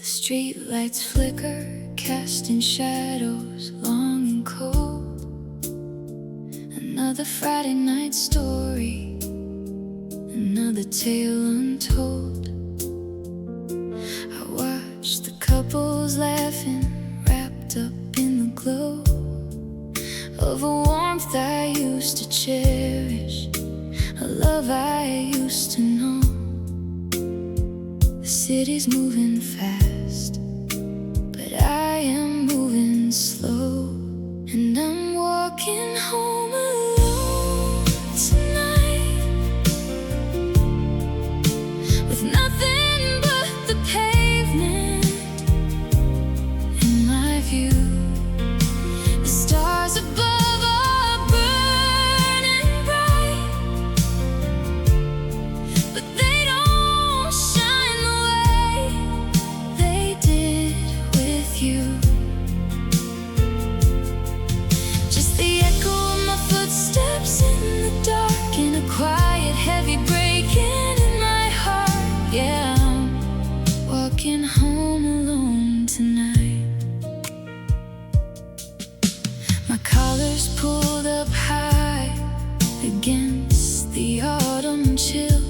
Street lights flicker, casting shadows long and cold. Another Friday night story, another tale untold. I watch the couples laughing, wrapped up in the glow of a warmth I used to cherish, a love I used to know. The city's moving fast, but I am moving slow, and I'm walking home alone tonight, with nothing but the pavement in my view. The stars above are burning bright, but they don't shine the way they did with you. Just the echo of my footsteps in the dark, and a quiet, heavy breaking in my heart. Yeah, I'm walking home alone tonight. My collar's pulled up high against the autumn chill.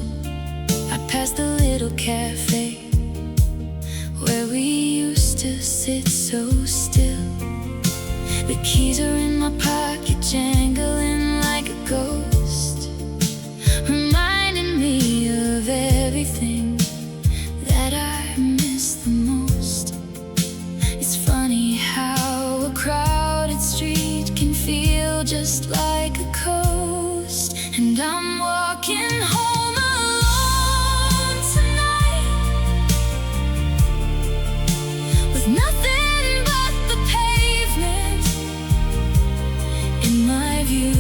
I passed the little cafe where we used to sit so still. The keys are in my pocket, jangling like a ghost, reminding me of everything that I miss the most. It's funny how a crowded street can feel just like a coast, and I'm walking home alone tonight, with nothing but the pavement in my view.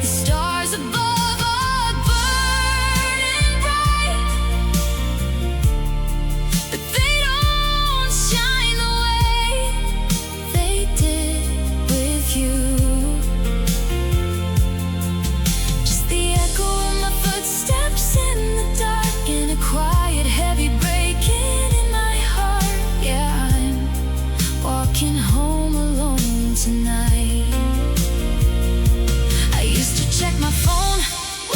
The stars above are burning bright, but they don't shine the way they did with you. Just the echo of my footsteps in the dark, and a quiet, heavy breaking in my heart. Yeah, I'm walking home alone tonight. I used to check my phone,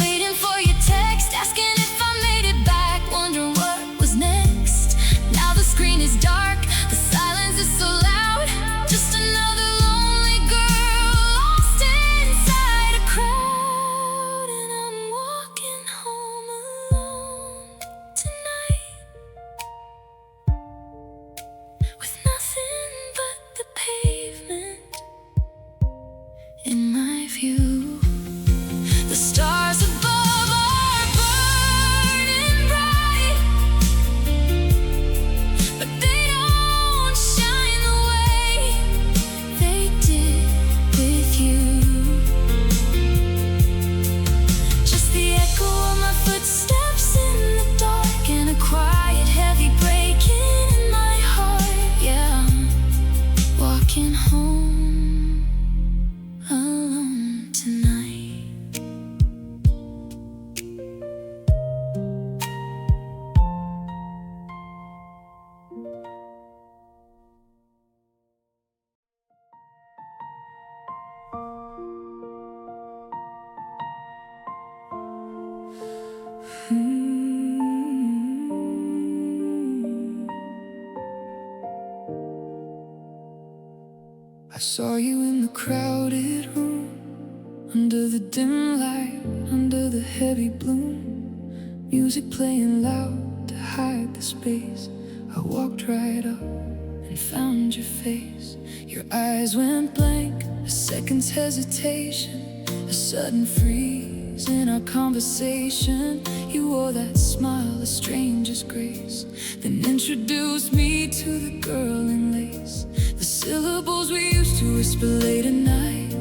waiting for your text, asking if I made it back, wondering what was next. Now the screen is dark, the silence is so loud, just another lonely girl lost inside a crowd. And I'm walking home alone tonight, with nothing but the pavement in my view. The stars above are burning bright, but they don't shine the way they did with you. Just the echo of my footsteps in the dark, and a quiet, heavy breaking in my heart. Yeah, I'm walking home alone tonight. I saw you in the crowded room, under the dim light, under the heavy bloom, music playing loud to hide the space. I walked right up and found your face. Your eyes went blank, a second's hesitation, a sudden freeze in our conversation. You wore that smile, a stranger's grace, then introduced me to the girl in lace. The syllables we used to whisper late at night,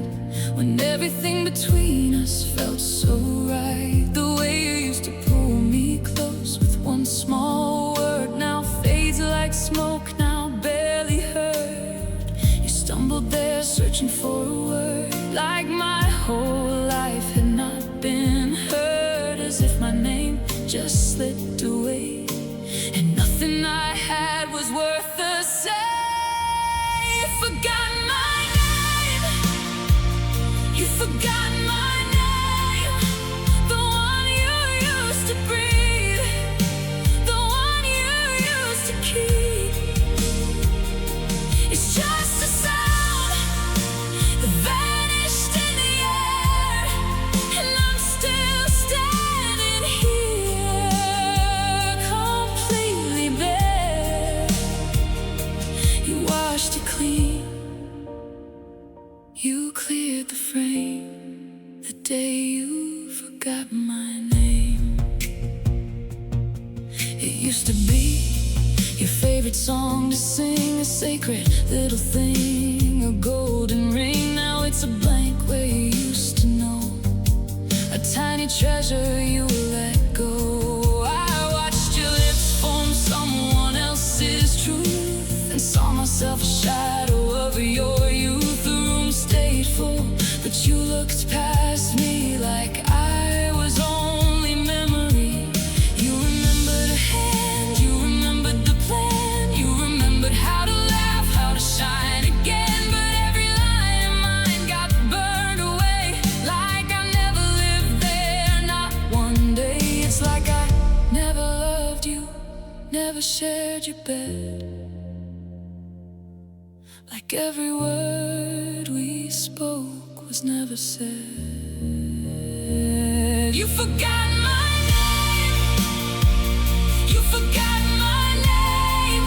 when everything between us felt so right. The way you used to pull me close with one small word, now fades like smoke, now barely heard. You stumbled there searching for a word, like my whole life had not been heard, as if my name just slipped away, and nothing I had favorite song to sing, a sacred little thing, a golden ring. Now it's a blank where you used to know, a tiny treasure you let go. I watched your lips form someone else's truth, and saw myself a shadow of your youth. The room stayed full, but you looked past me like I was only memory. You remembered a hand, you remembered the plan, you remembered how to laugh, how to shine again. But every line of mine got burned away, like I never lived there, not one day. It's like I never loved you, never shared your bed. Like every word we spoke was never said. You forgot my name, you forgot my name,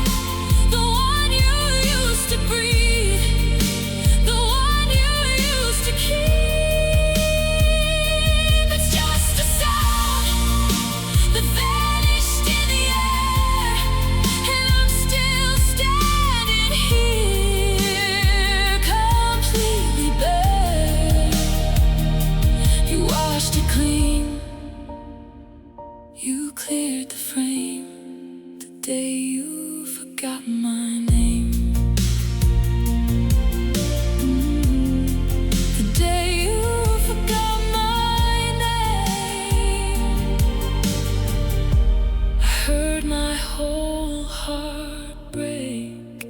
the one you used to breathe, the one you used to keep. It's just a sound that vanished in the air, and I'm still standing here, completely bare. You washed it clean, you cleared the frame, the day you forgot my name. The day you forgot my name. I heard my whole heart break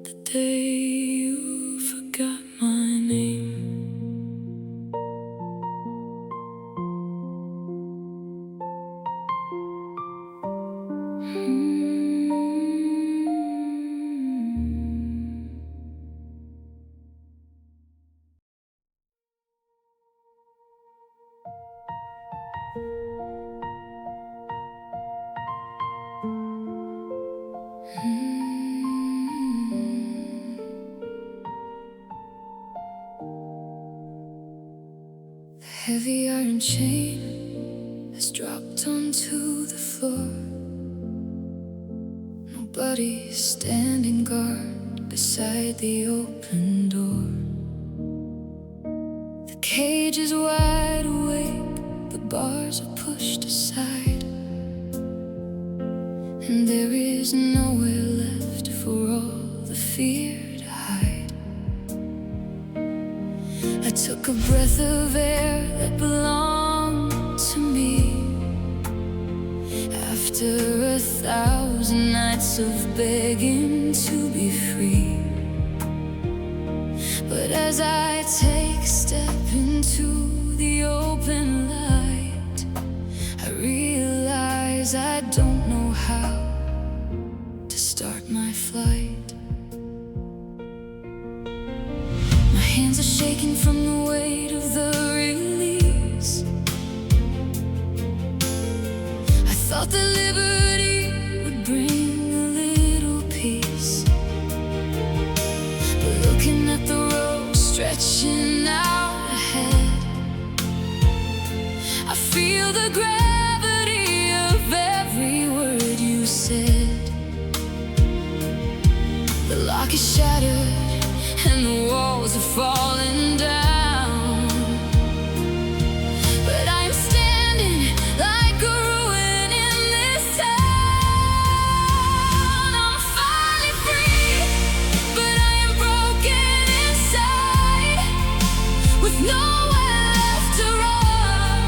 the day you forgot my name. The heavy iron chain has dropped onto the floor. Nobody's standing guard beside the open door. The cage is wide awake, the bars are pushed aside, and there is nowhere left for all the fear to hide. I took a breath of air that belonged to me, after 1,000 nights of begging to be free. But as I take a step into the open light, I realize I don't know how to start my flight. My hands are shaking from the weight of the release. I thought that liberty would bring a little peace, but looking at the road stretching out ahead, I feel the gravity of every word you said. The lock is shattered and the walls are falling down, but I am standing like a ruin in this town. I'm finally free, but I am broken inside, with nowhere left to run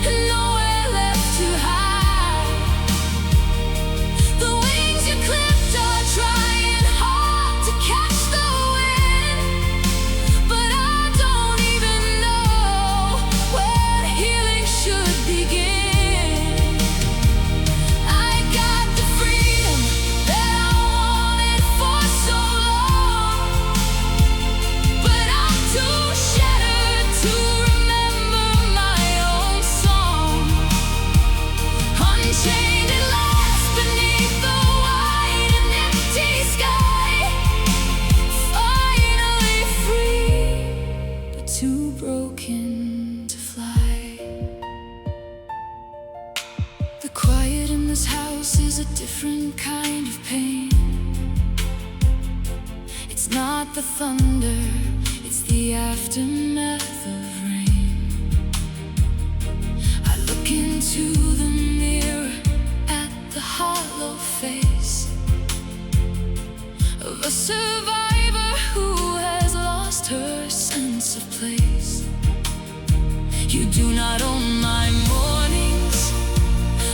and nowhere left to hide. The wings you clipped are trying hard to catch the wind, but I don't even know where healing should begin. I got the freedom that I wanted for so long, but I'm too shattered to remember my own song. Unchained at last beneath the wide and empty sky, finally free, but too broken to fly. The quiet in the this house is a different kind of pain. It's not the thunder, it's the aftermath of rain. I look into the mirror at the hollow face of a survivor who has lost her sense of place. You do not own my mornings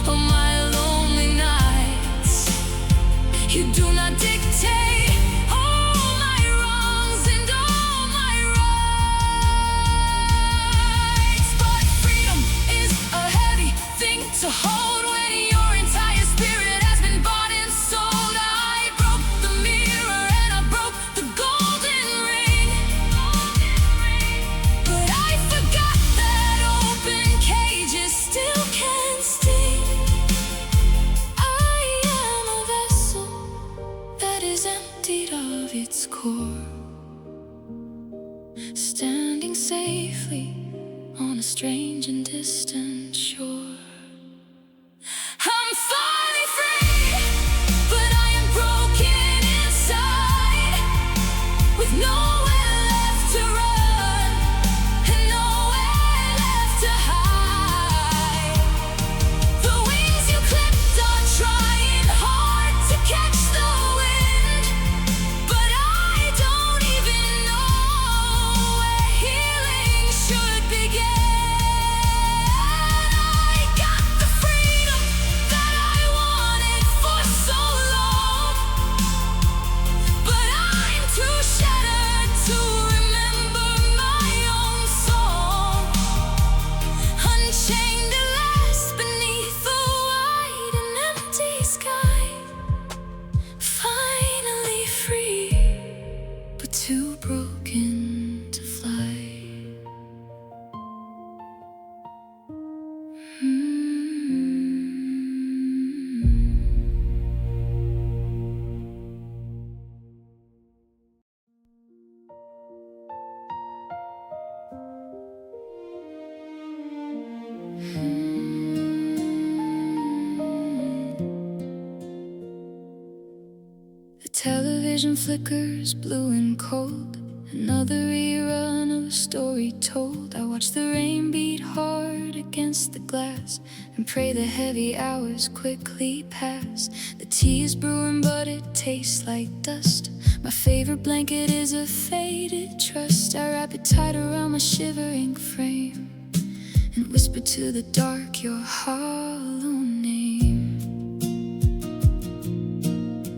or my lonely nights. You do not dictate all my wrongs and all my rights. But freedom is a heavy thing to hold when your entire spirit has been bought and sold. I broke the mirror and I broke the golden ring, but I forgot that open cages still can sting. I am a vessel that is emptied of its core, standing safely on a strange and distant shore. I'm finally free, but I am broken inside, with nowhere left to run and nowhere left to hide. The wings you clipped are trying hard to catch the wind, but I don't even know where healing should begin. I got the freedom that I wanted for so long, but I'm too shattered to remember my own song. Unchained at last beneath the wide and empty sky, finally free, but too broken to fly. The television flickers blue and cold, another rerun of a story told. I watch the rain beat hard against the glass and pray the heavy hours quickly pass. The tea is brewing but it tastes like dust. My favorite blanket is a faded trust. I wrap it tight around my shivering frame and whisper to the dark your hollow name.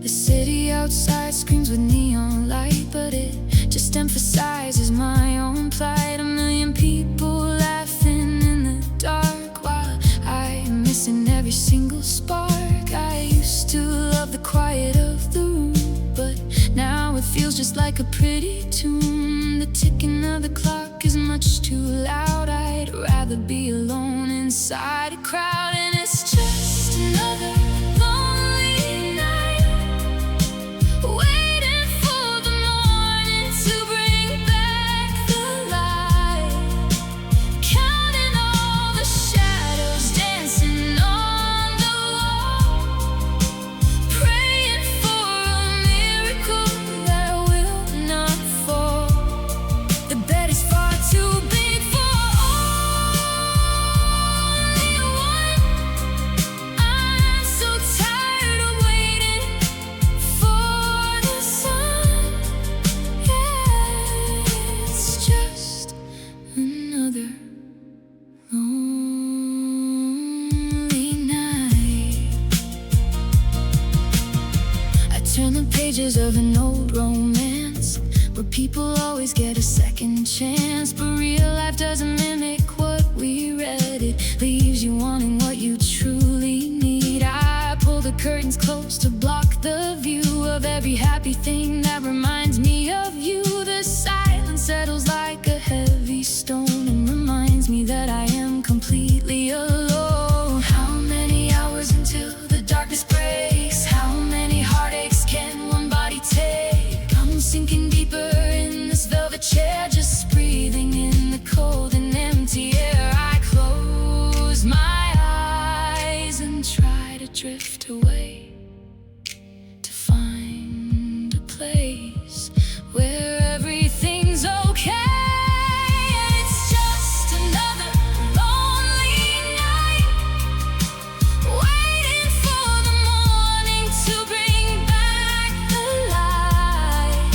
The city outside screams with neon light, but it just emphasizes my own plight. A million people laughing in the dark while I am missing every single spark. I used to love the quiet of the room, but now it feels just like a pretty tune. The ticking of the clock is much too loud. I'd rather be alone inside a crowd, and it's just another lonely night, waiting for the morning to bring back the light. Counting all the shadows dancing on the wall, praying for a miracle that will not fall. The bed is far too big for only one. I'm so tired of waiting for the sun. Yeah, it's just another lonely night. I turn the pages of an old romance where people always get a second chance, but real life doesn't mimic what we read. It leaves you wanting what you truly need. I pull the curtains close to block the view of every happy thing that reminds me of you. The silence settles like a heavy stone and reminds me that I am completely alone. How many hours until the darkness breaks? How many heartaches can one body take? I'm sinking deeper in this velvet chair, just breathing in the cold and empty air. I close my eyes and try to drift away to find a place where everything's okay. It's just another lonely night, waiting for the morning to bring back the light,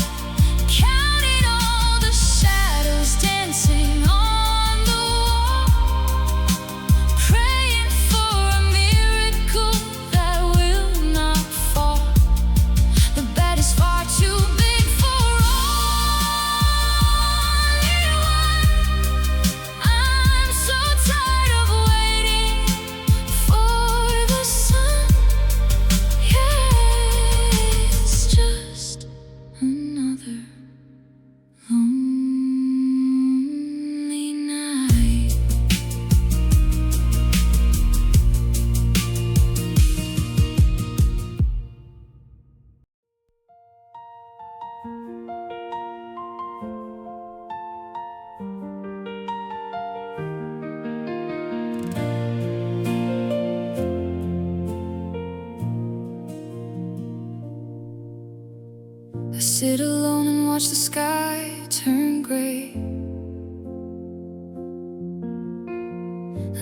counting all the shadows dancing on the wall, praying for a miracle that will not fall. The bed is far too big for only one. I'm so tired of waiting for the sun. Yeah, it's just another lonely night. I sit alone and watch the sky turn gray.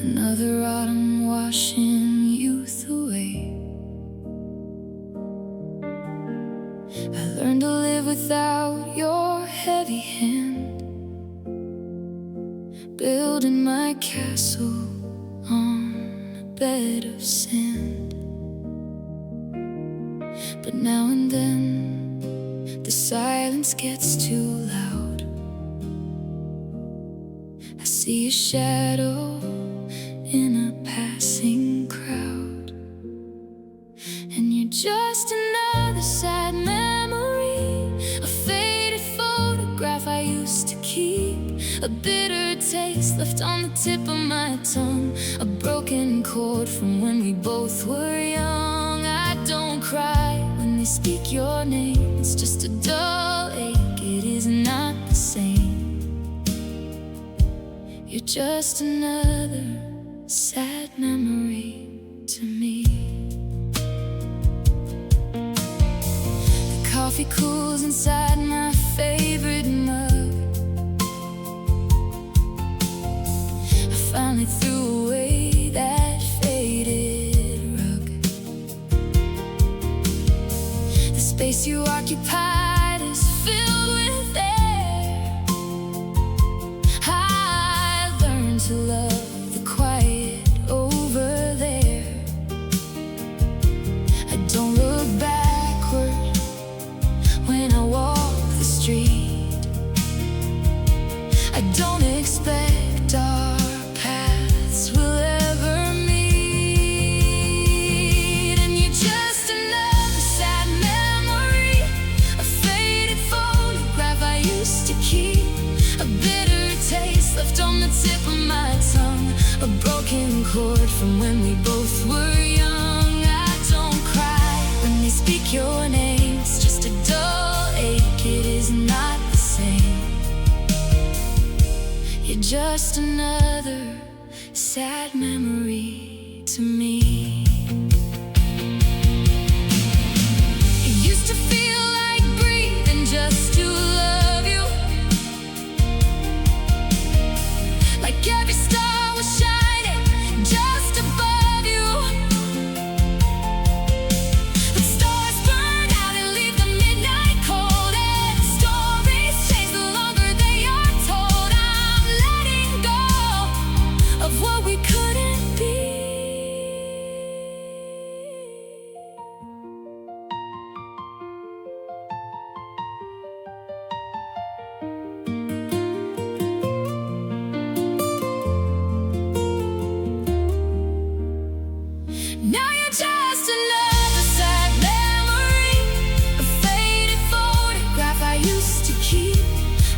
Another autumn washing youth away. I learned to live without your heavy hand, building my castle on a bed of sand. But now and then the silence gets too loud. I see a shadow in a passing crowd, and you're just another sad memory, a faded photograph I used to keep, a bitter taste left on the tip of my tongue, a broken chord from when we both were young. I don't cry when they speak your name, it's just a dull ache, it is not the same. You're just another sad memory to me. The coffee cools inside my favorite mug. I finally threw away that faded rug. The space you occupied is filled with air. I learned to love the quiet over there. I don't look backward when I walk the street. I don't expect our paths will ever meet. And you're just another sad memory, a faded photograph I used to keep, a bitter taste left on the tip of my tongue, a broken chord from when we both were young. I don't cry when they speak your name, it's just a dull ache, it is not the same. You're just another sad memory to me. It used to feel like breathing just to love you, like every star was shining just above you. But stars burn out and leave the midnight cold, and stories change the longer they are told. I'm letting go of what we couldn't be. Now you're just another sad memory, a faded photograph I used to keep,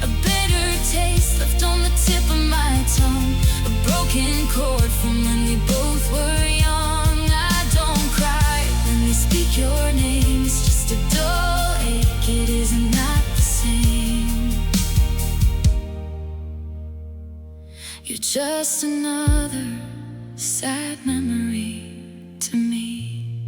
a bitter taste left on the tip of my tongue, a broken chord from when we both were young. I don't cry when they speak your name, it's just a dull ache, it is not the same. You're just another sad memory to me.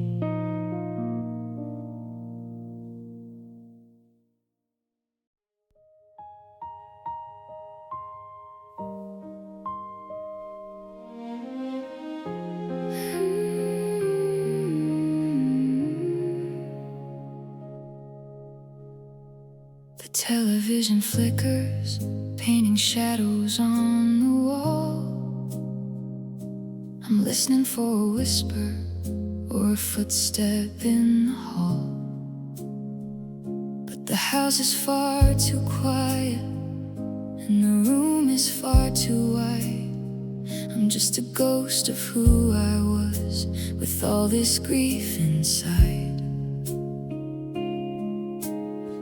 The television flickers, painting shadows on the wall. I'm listening for a whisper or a footstep in the hall. But the house is far too quiet, and the room is far too wide. I'm just a ghost of who I was, with all this grief inside.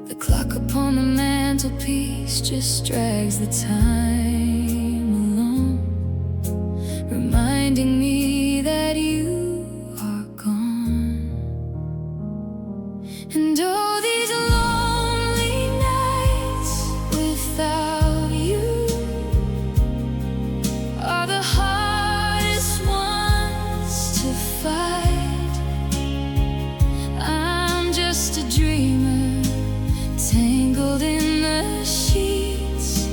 The clock upon the mantelpiece just drags the time along, reminding me that you are gone. And oh, these lonely nights without you are the hardest ones to fight. I'm just a dreamer, tangled in the sheets,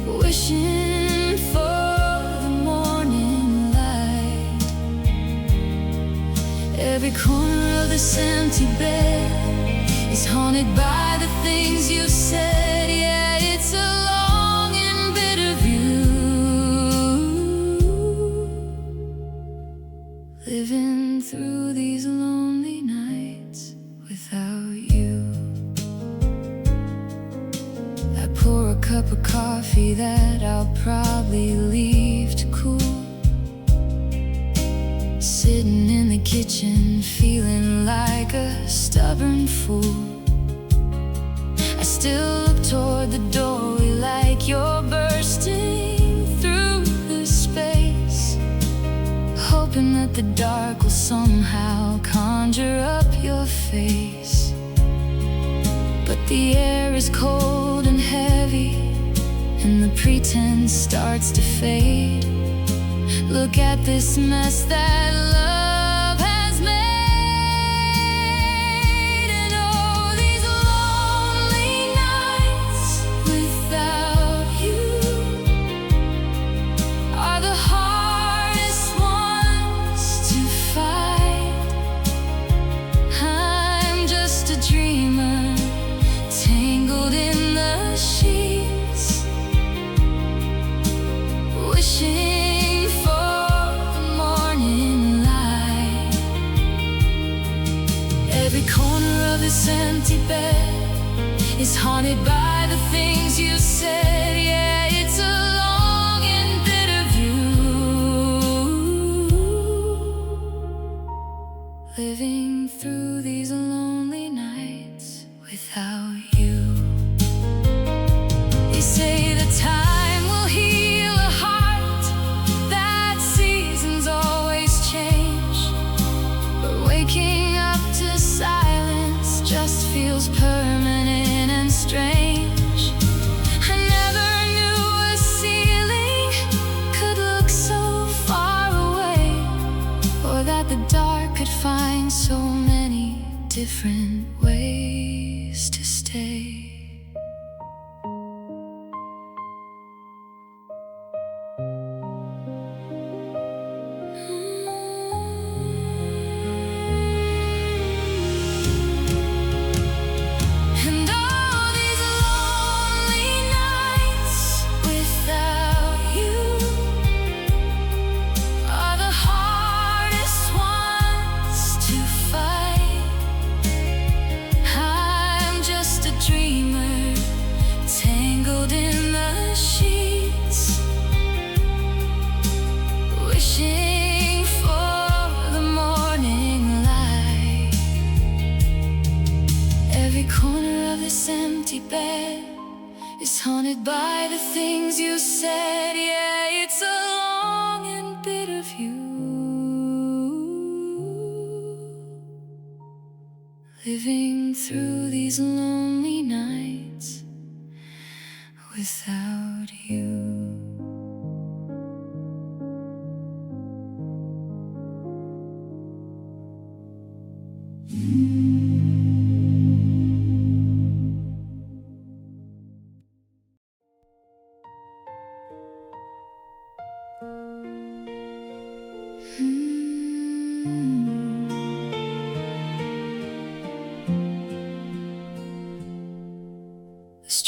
wishing for the morning light. Every corner of this empty bed is haunted by the things you said. Yeah, it's a long and bitter view, living through these lonely nights without you. I pour a cup of coffee that I'll probably leave to cool, sitting in the kitchen feeling like a stubborn fool. I still look toward the doorway like you're bursting through the space, hoping that the dark will somehow conjure up your face. But the air is cold and heavy, and the pretense starts to fade. Look at this mess that love has made. And oh, these lonely nights without you are the hardest ones to fight. I'm just a dreamer, tangled in the sheets, wishing for the morning light. Every corner of this empty bed is haunted by the things you said. Yeah, it's a long and bitter view, living through these lonely nights without you. They say the time will heal a heart, that seasons always change. But waking up to silence just feels permanent and strange. I never knew a ceiling could look so far away, or that the dark could find so many different ways to stay. And all these lonely nights without you are the hardest ones to fight. I'm just a dreamer, tangled in the sheets, wishing for the morning light. Every corner of this empty bed is haunted by the things you said. Yeah, it's a long and bitter view, living through these lonely nights without you.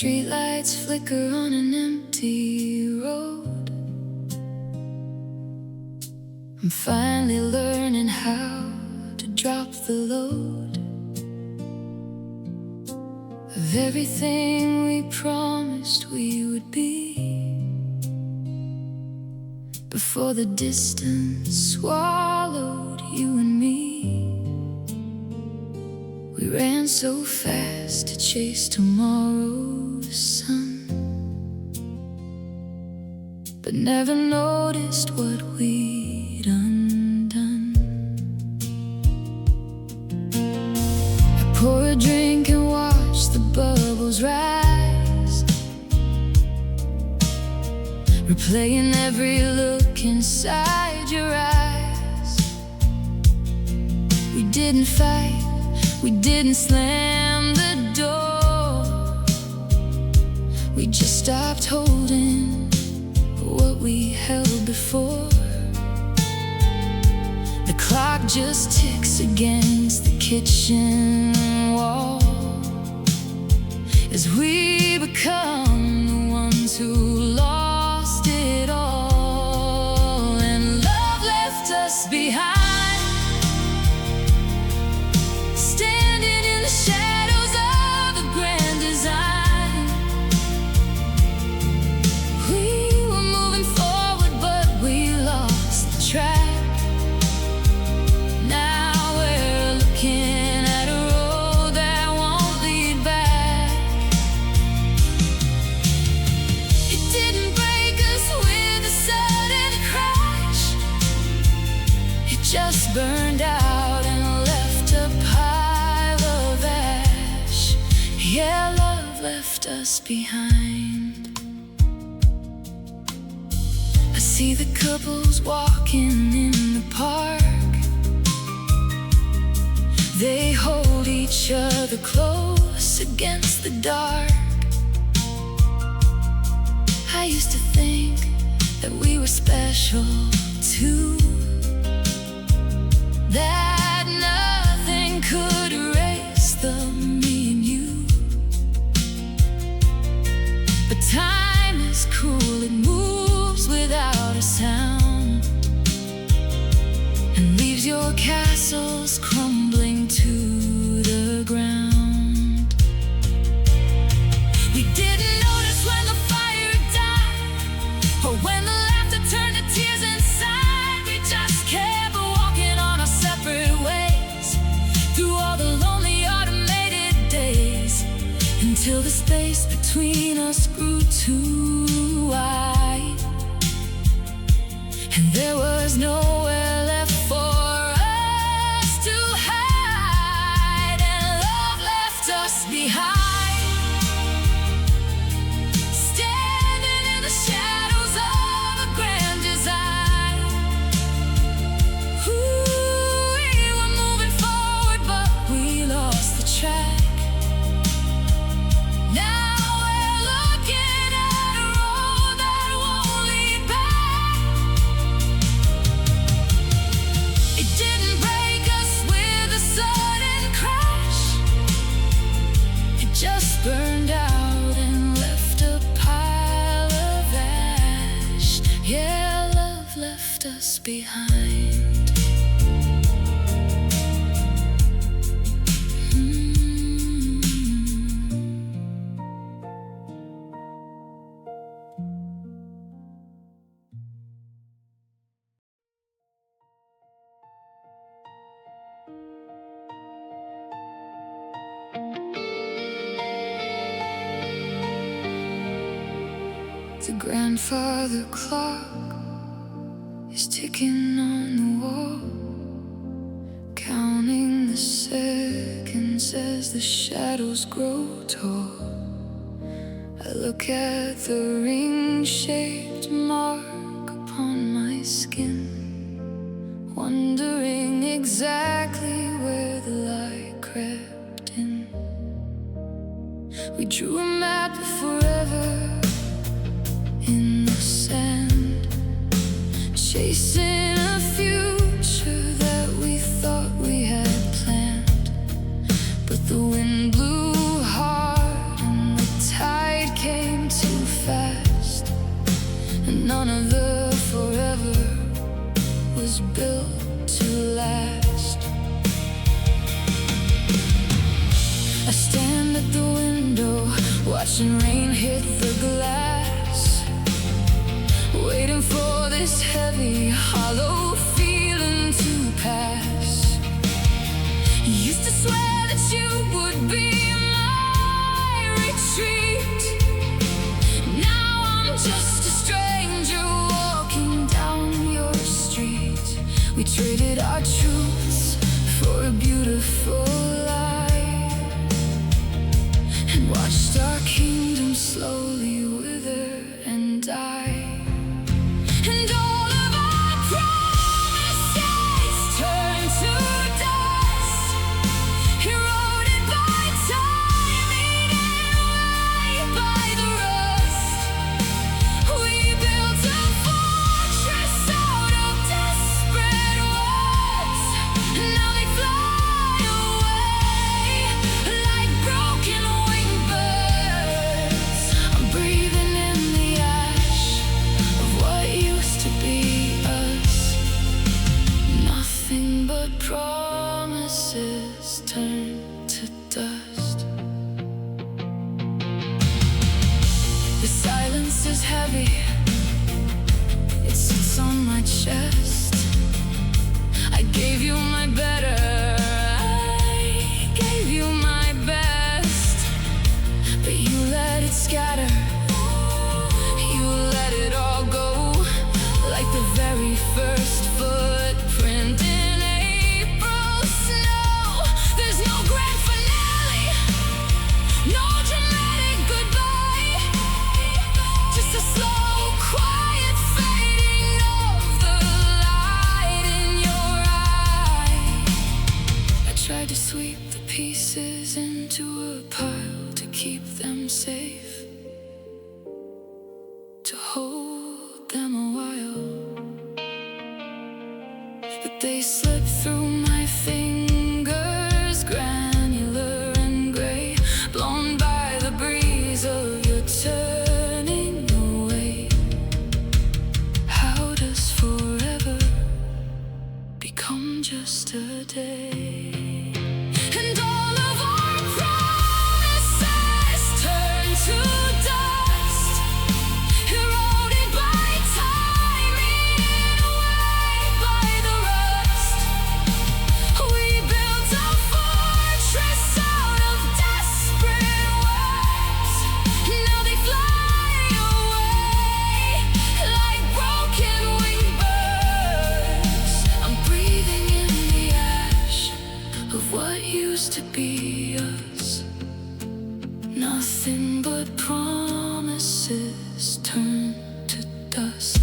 Streetlights flicker on an empty road. I'm finally learning how to drop the load of everything we promised we would be, before the distance swallowed you and me. We ran so fast to chase tomorrow's sun, but never noticed what we'd undone. I pour a drink and watch the bubbles rise, replaying every look inside your eyes. We didn't fight, we didn't slam the door, we just stopped holding what we held before. The clock just ticks against the kitchen wall as we become the ones who lost it all. And love left us behind, standing in the shadows of a grand design. We were moving forward, but we lost the track. Now we're looking at a road that won't lead back. It didn't break us with a sudden crash, it just burned out and left a pile of ash. Yeah, love left us behind. I see the couples walking in the park, they hold each other close against the dark. I used to think that we were special too, that nothing could erase the me and you. But time is cruel, it moves without a sound and leaves your castles crumbling to the ground. We didn't notice when the fire died, or when the laughter turned to tears inside. We just kept walking on our separate ways through all the lonely automated days, until the space between us grew too wide, and there was nowhere left for us to hide. And love left us behind, standing in the shadows of a grand design. Ooh, we were moving forward, but we lost the track. Now we're looking at a road that won't lead back. It didn't break us with a sudden crash, it just burned out and left a pile of ash. Yeah, love left us behind. The grandfather clock is ticking on the wall, counting the seconds as the shadows grow tall. I look at the ring-shaped mark upon my skin, wondering exactly where the light crept in. We drew a map of forever in the sand, chasing a future that we thought we had planned. But the wind blew hard and the tide to last. I stand at the window, watching rain hit the glass, waiting for this heavy, hollow feeling to pass. You used to swear that you would be my retreat. Now I'm just a stranger walking down your street. We traded our truths for a beautiful lie, and watched our kingdom slowly wither and die. And all of our promises turn to dust, eroded by time, eaten away by the rust. We built a fortress out of desperate words. Now they fly away like broken winged birds. I'm breathing in the ash of what used to be us. Nothing but promises turn to dust. The silence is heavy, it sits on my chest. I gave you my better, I gave you my best, but you let it scatter. You let it all go, like the very first footprint in April snow. There's no grand finale, no dramatic goodbye, just a slow, quiet fading of the light in your eye. I tried to sweep the pieces into a pile to keep them safe, to hold them a while, but they slip through my fingers, granular and gray, blown by the breeze of your turning away. How does forever become just a day? And all of our promises turn to dust, eroded by time, eaten away by the rust. We built a fortress out of desperate words. Now they fly away like broken winged birds. I'm breathing in the ash of what used to be us. Nothing but promises turn to dust.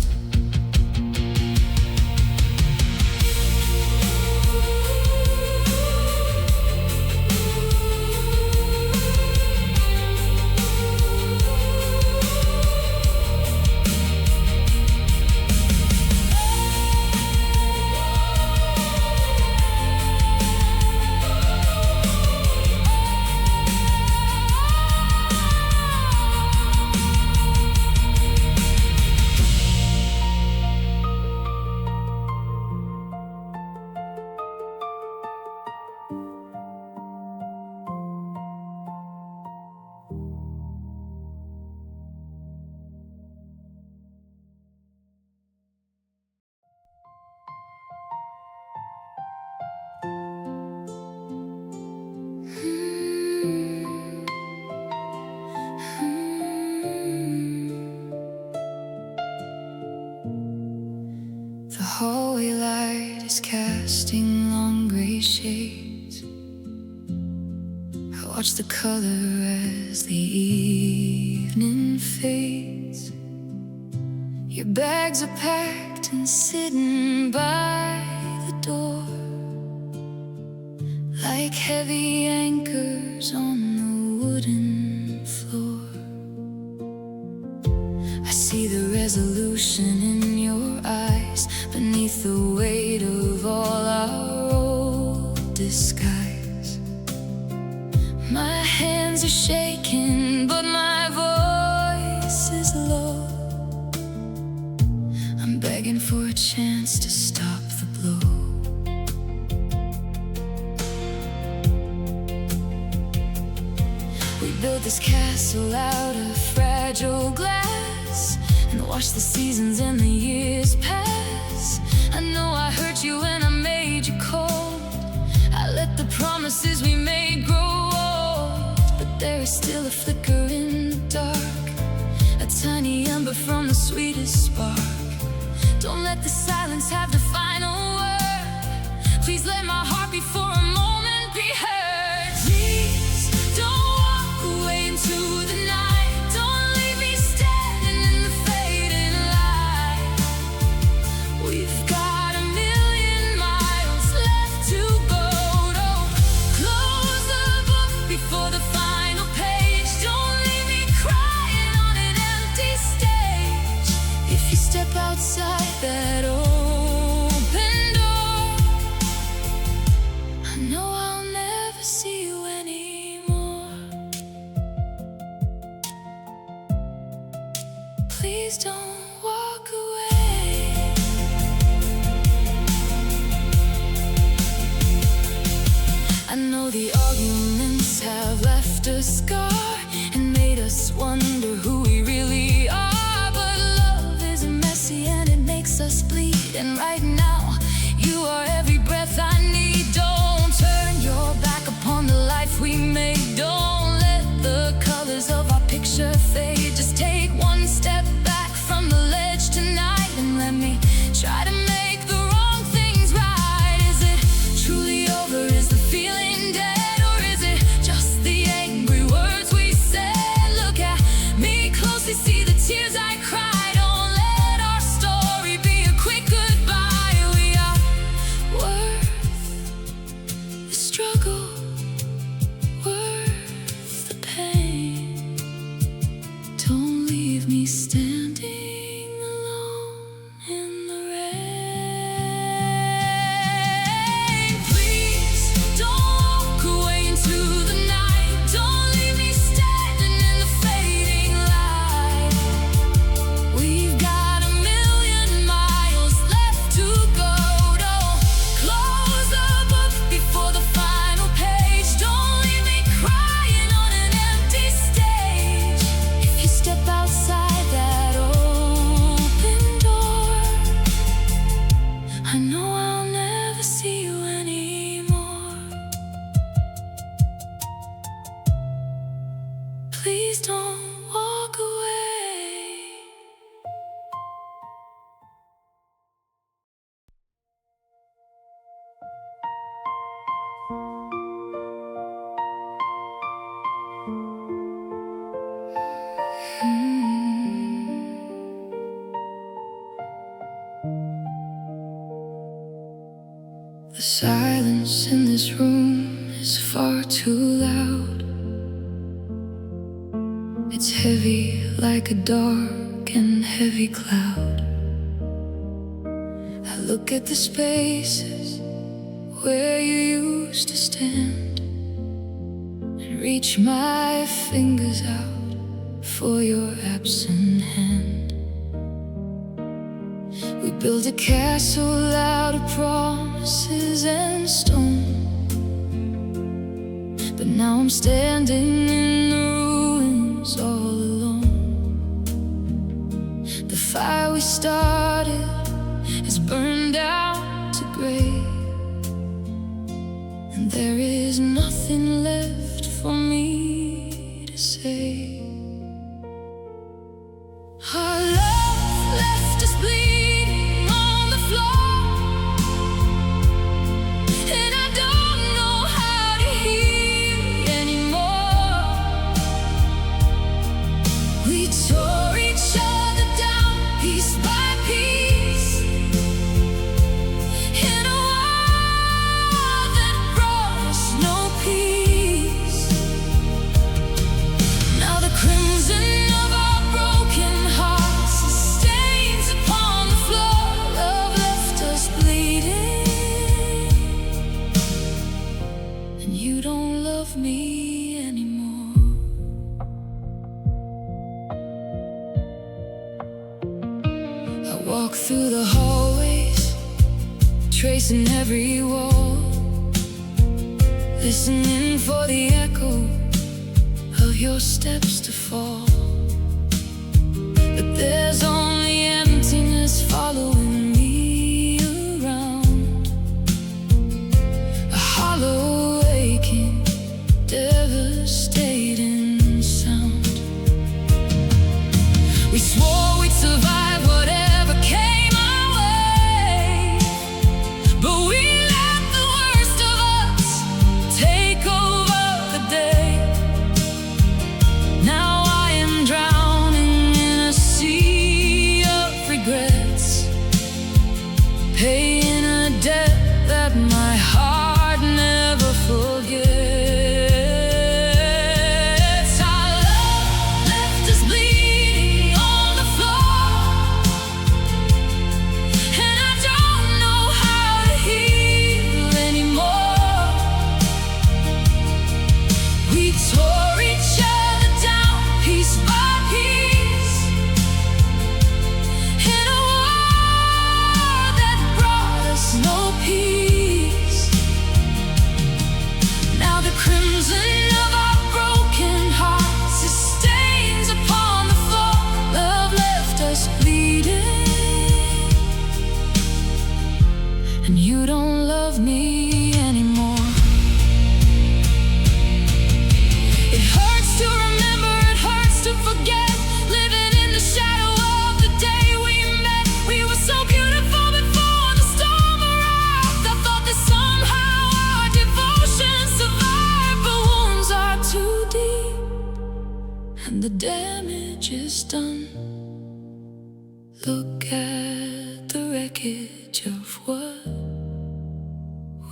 The hallway light is casting long gray shades. I watch the color as the evening fades. Your bags are packed and sitting by the door, like heavy anchors on the wooden floor. I see the resolution in your eyes beneath the weight of all our old disguise. My hands are shaking, but my voice is low. I'm begging for a chance to stop the blow. build this castle out of fragile glass and watch the seasons and the years pass. I know I hurt you and I made you cold. I let the promises we made grow old, but there is still a flicker in the dark, a tiny ember from the sweetest spark. Don't let the silence have the final word. Please let my heart be for a moment be heard. Please don't walk away into the night. Don't leave me standing in the fading light. We've got a million miles left to go. Don't close the book before the final page. Don't leave me crying on an empty stage. If you step outside that open door, I know I'll never see you anymore. Please don't walk away. I know the arguments have left a scar and made us wonder who we really are, but love is messy and it makes us bleed. And right now, you are every breath I need. Don't turn your back upon the life we made. Don't let the colors of our picture fade. Just take one step back from the ledge tonight and let me try to make the wrong things right. Is it truly over? Is the feeling dead? Or is it just the angry words we said? Look at me closely, see the tears I cried. Don't let our story be a quick goodbye. We are worth the struggle, worth the pain. Don't leave me standing alone in the rain. Please don't walk away into the night. Don't leave me standing in the fading light. We've got a million miles left to go. Don't close the book before the final page. Don't leave me crying on an empty stage. If you step outside that open door, I know I'll never see you anymore. Please don't walk away. The silence in this room is far too loud. It's heavy like a dark and heavy cloud. I look at the spaces where you used to stand and reach my fingers out for your absent hand. We built a castle out of promises and stone, but now I'm standing in the ruins all alone. The fire we started has burned out to gray, and there is nothing left for me to say. Our love left us bleeding on the floor, and I don't know how to heal anymore. We tore each other down piece by piece in a world that brought us no peace. Now the crimson of our broken hearts is stains upon the floor. Love left us bleeding, and you don't love me anymore. I walk through the hallways, tracing every wall, listening for the echo of your steps to fall, but there's only emptiness following me around. A hollow aching, devastating sound. We swore we'd survive whatever came our way, but we let the worst of us take over the day. Now I am drowning in a sea of regrets, paying a debt that my heart never forgets. Our love left us bleeding on the floor, and I don't know how to heal anymore. We tore each other down piece by piece in a war that brought us no peace. Now the crimson of our broken hearts is stains upon the floor. Love left us bleeding, and you don't love me anymore. It hurts to remember, it hurts to forget. Living in the shadow of the day we met. We were so beautiful before the storm arrived. I thought that somehow our devotion survived, but wounds are too deep and the damage is done. Look at the wreckage of what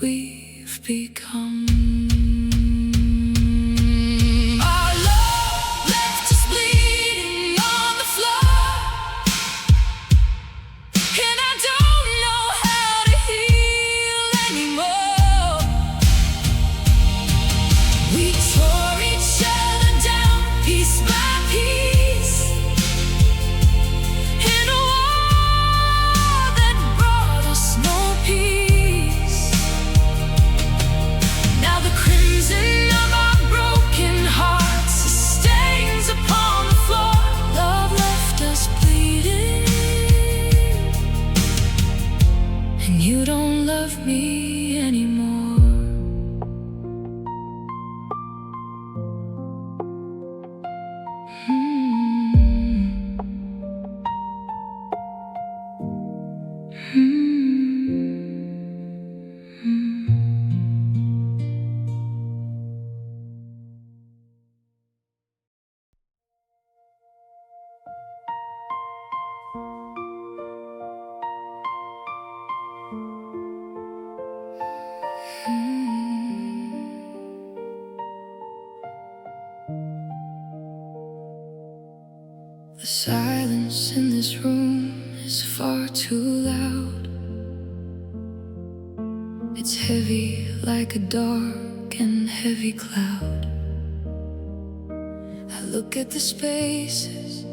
we've become. Our love left us bleeding on the floor, and I don't know how to heal anymore. We tore each other down piece by piece in a war that brought us no peace. Now the crimson of our broken hearts is stains upon the floor. Love left us bleeding, and you don't love me anymore. The silence in this room is far too loud. It's heavy like a dark and heavy cloud. I look at the spaces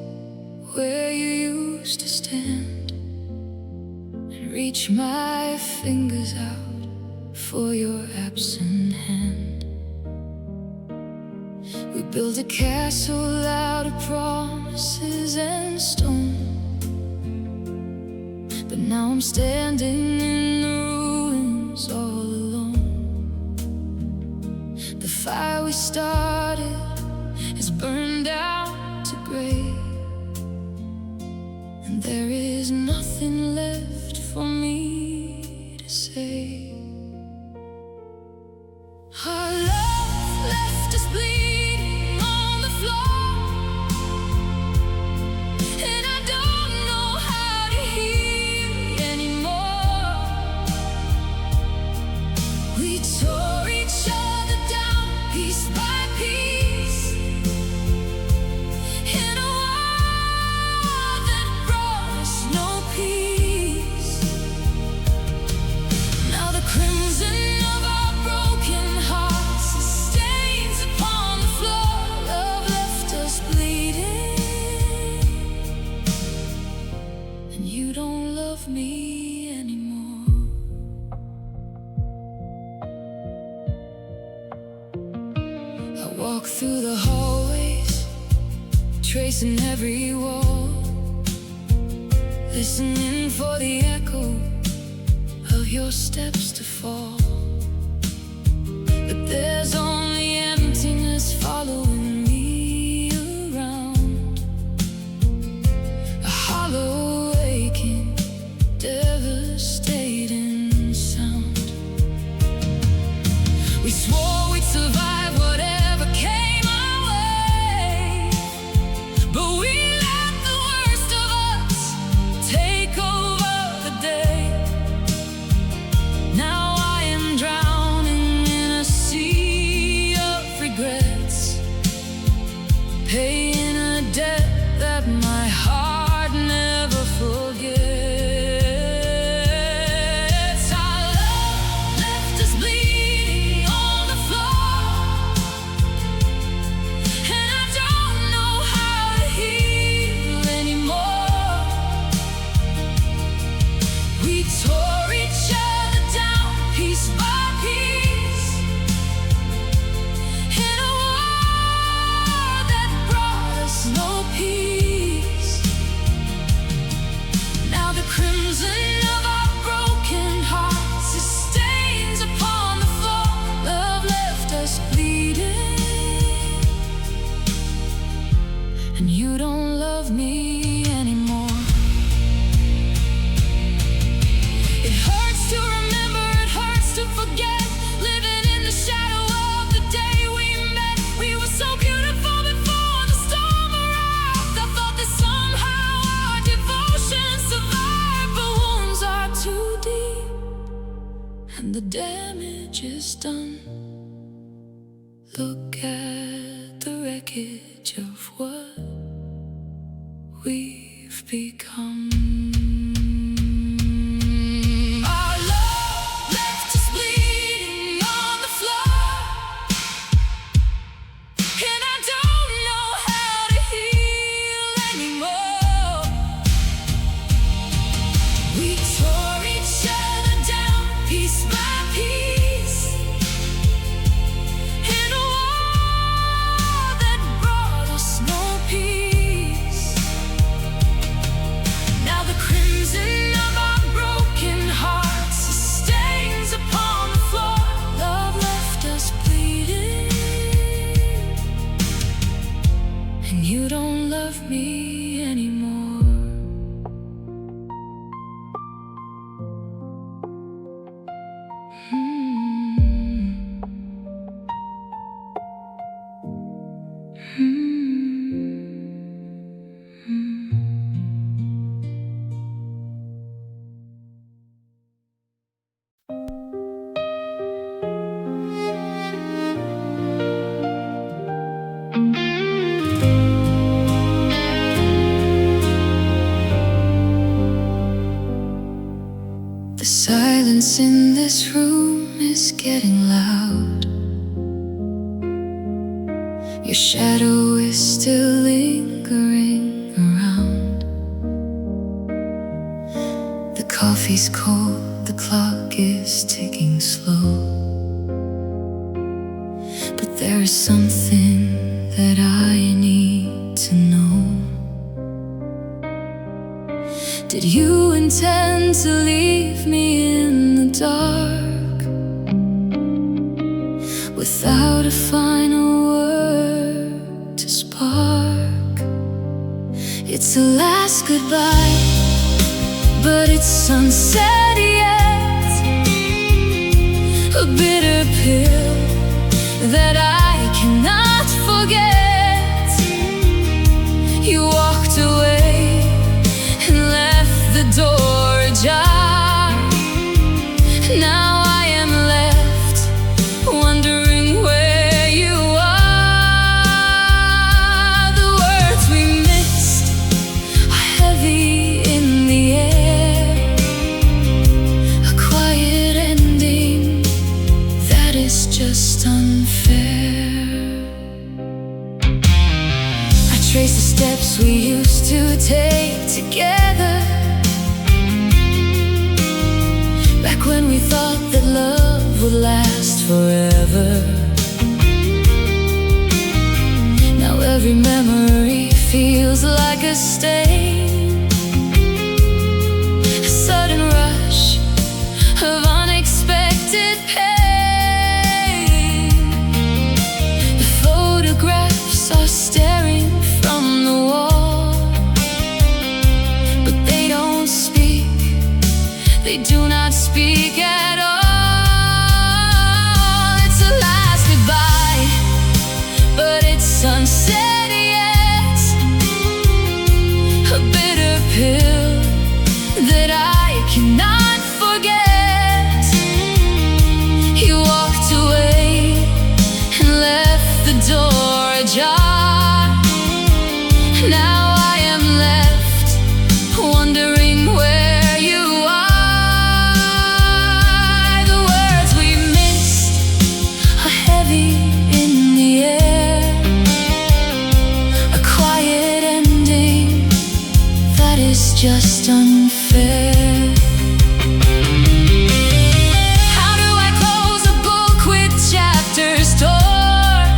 where you used to stand and reach my fingers out for your absent hand. We built a castle out of promises and stone, but now I'm standing in the ruins all alone. The fire we started has burned out to gray, and there is nothing left for me to say. Our love left us bleeding on the floor, and I don't know how to heal anymore. We tore each other down piece by piece in a war that brought us no peace. Now the crimson of our broken hearts is stains upon the floor. Love left us bleeding, and you don't love me anymore. I walk through the hallway tracing every wall, listening for the echo of your steps to fall. But there's only emptiness following me around, a hollow aching, devastating sound. We swore we'd survive whatever came our way, but we let the worst of us take over the day. Now I am drowning in a sea of regrets, paying a debt that my heart never forgets. Our love left us bleeding on the floor, and I don't know how to heal anymore. We tore each other down piece by piece in a war that brought us no peace. Now the crimson of our broken hearts is stains upon the floor. Love left us bleeding, and you don't love me anymore. It hurts to remember, it hurts to forget, living in the shadow of the day we met. We were so beautiful before the storm arrived. I thought that somehow our devotion survived, but wounds are too deep, and the damage is done. Look at the wreckage of what we've become. Our love left us bleeding on the floor, and I don't know how to heal anymore. We tore each other down piece by piece in a war that brought us no peace. Now the crimson of our broken hearts is stains upon the floor. Love left us bleeding, and you don't love me anymore. The silence in this room is getting loud. Your shadow is still lingering around. The coffee's cold, the clock is ticking slow, but there is something that I need to know. Did you intend to leave me in the dark without a final word to spark? It's a last goodbye, but it's unsaid yet. A bitter pill that I cannot forget. You walked away and left the door ajar. Now I am left wondering where you are. The words we missed are heavy in the air, a quiet ending that is just unfair. I trace the steps we used to take together, back when we thought that love would last forever. Now every memory feels like a stain, a sudden rush of unexpected pain. The photographs are staring from the wall, but they don't speak, they do not speak at all. It's a last goodbye, but it's sunset yet, a bitter pill that I cannot forget. You walked away and left the door ajar. Now I am left wondering where you are. The words we missed are heavy in the air, a quiet ending that is just unfair. How do I close a book with chapters torn?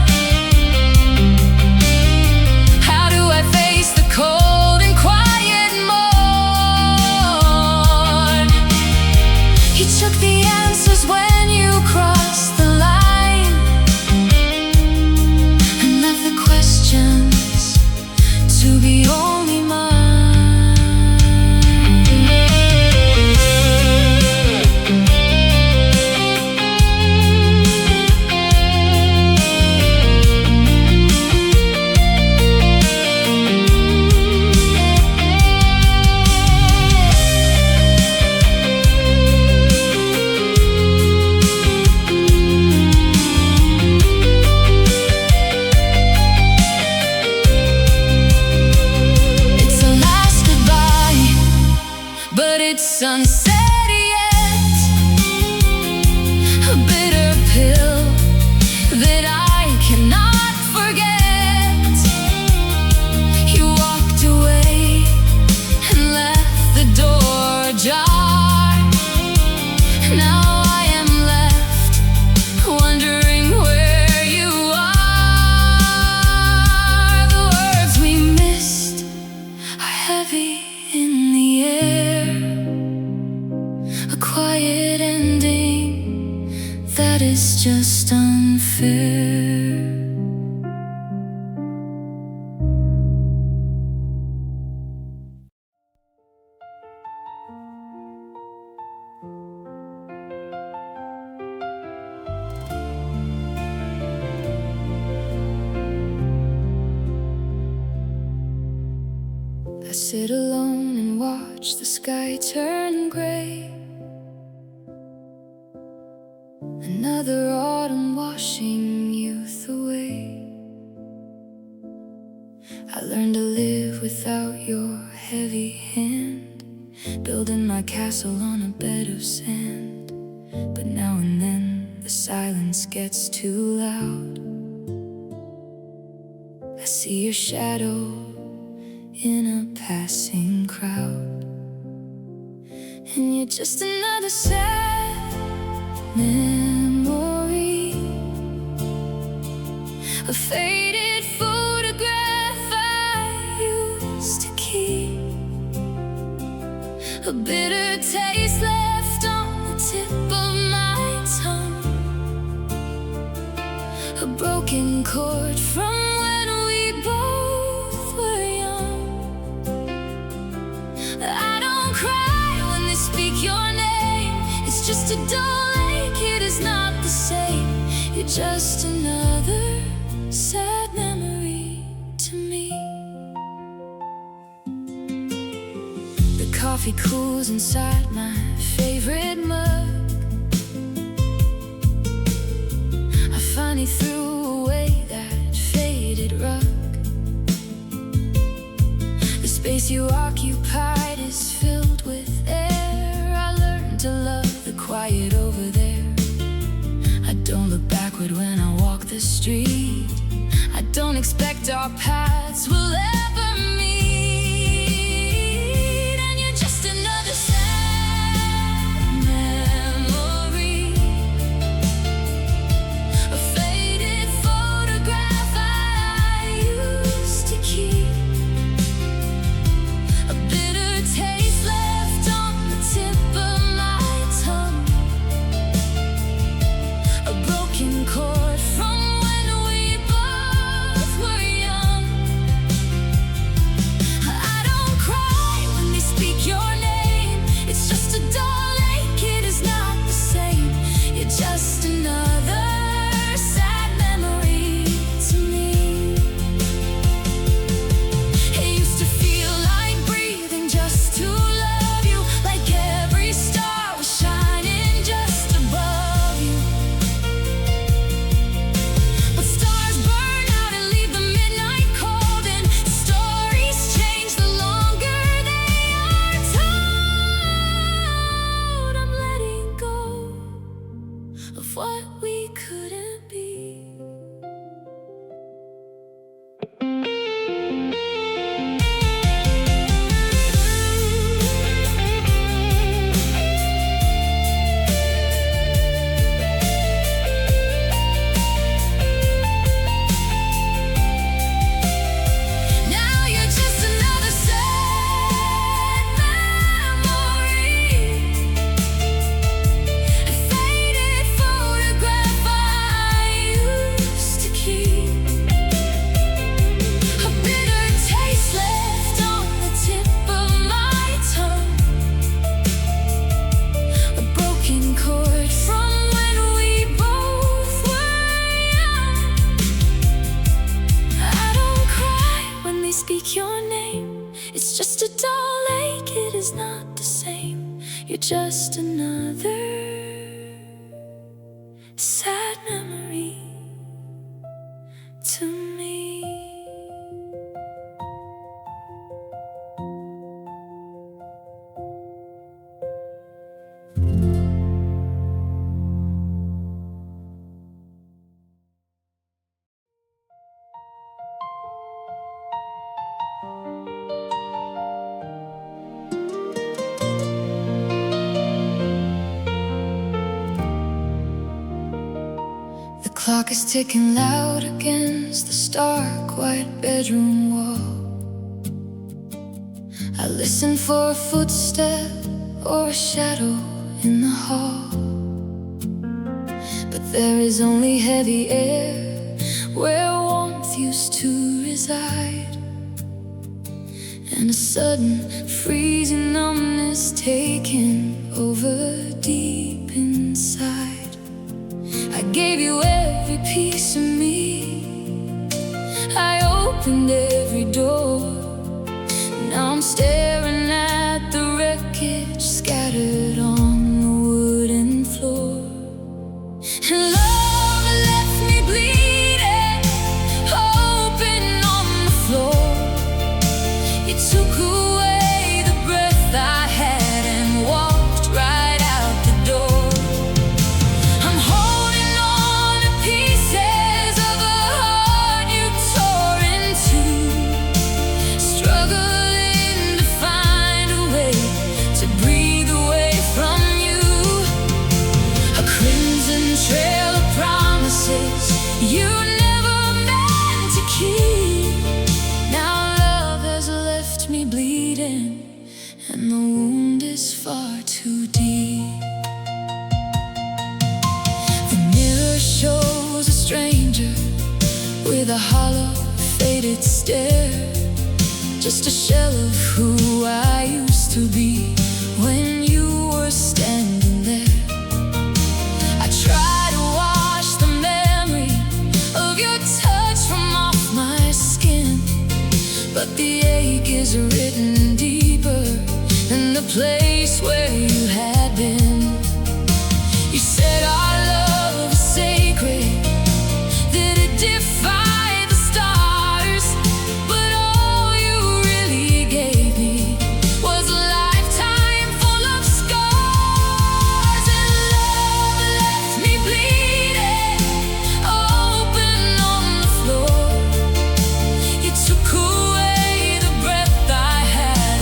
How do I face the cold and quiet morn? You took the answers when you crossed the line, and left the questions to be only mine. It's a last goodbye, but it's sunset yet, a bitter pill that I cannot forget. You walked away and left the door ajar. Now I am left wondering where you are. The words we missed are heavy in the air, a quiet ending that is just unfair. I sit alone and watch the sky turn gray, another autumn washing youth away. I learned to live without your heavy hand, building my castle on a bed of sand. But now and then the silence gets too loud. I see your shadow in a passing crowd, and you're just another sad memory, a faded photograph I used to keep, a bitter taste left on the tip of my tongue, a broken chord from when we both were young. I don't cry when they speak your name, it's just a dull ache, it is not the same. You're just another sad memory to me. The coffee cools inside my favorite mug. I finally threw away that faded rug. The space you occupied is filled with air. I learned to love the quiet over there. I don't look backward when I walk the street. I don't expect our paths will ever meet. And you're just another sad memory, a faded photograph I used to keep, of what we couldn't be. Speak your name. It's just a dull ache, it is not the same. You're just another sad memory to me. The clock is ticking loud against the stark white bedroom wall. I listen for a footstep or a shadow in the hall, but there is only heavy air where warmth used to reside, and a sudden freezing numbness taking over deep inside. I gave you every piece of me, I opened every door. Now I'm staring at the wreckage scattered on the wooden floor. And love left me bleeding, open on the floor. You took away the breath I had and walked right out the door. I'm holding on to pieces of a heart you tore in two, struggling to find a way to breathe away from you. A crimson trail of promises you never meant to keep. Now love has left me bleeding, and the wound is far too deep. The mirror shows a stranger with a hollow, faded stare, just a shell of who I used to be when you were standing there. I try to wash the memory of your touch from off my skin, but the ache is written deeper in the place where you had been. You said our love is sacred, that it defied the stars, but all you really gave me was a lifetime full of scars. And love left me bleeding, open on the floor. You took away the breath I had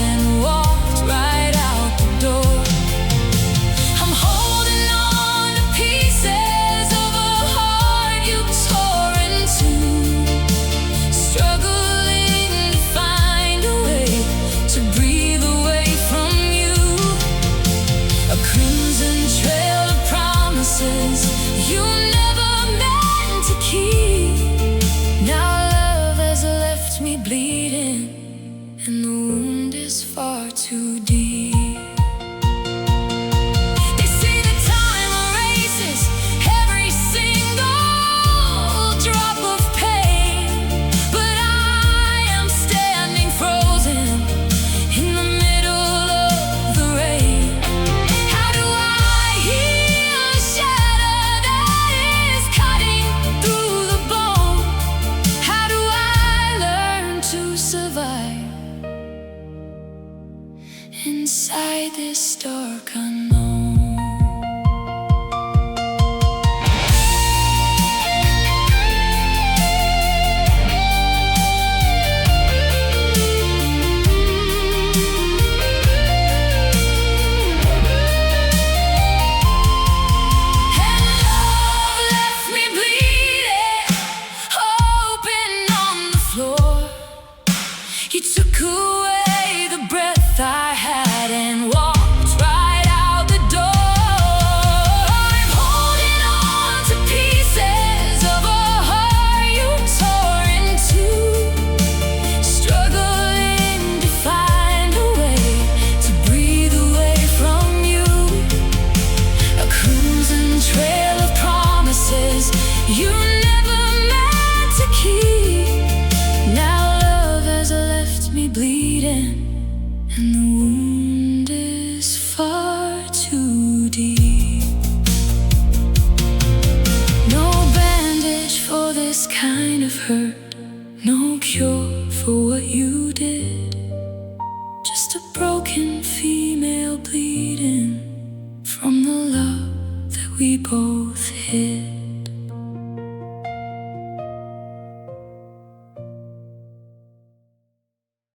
broken female bleeding from the love that we both hid.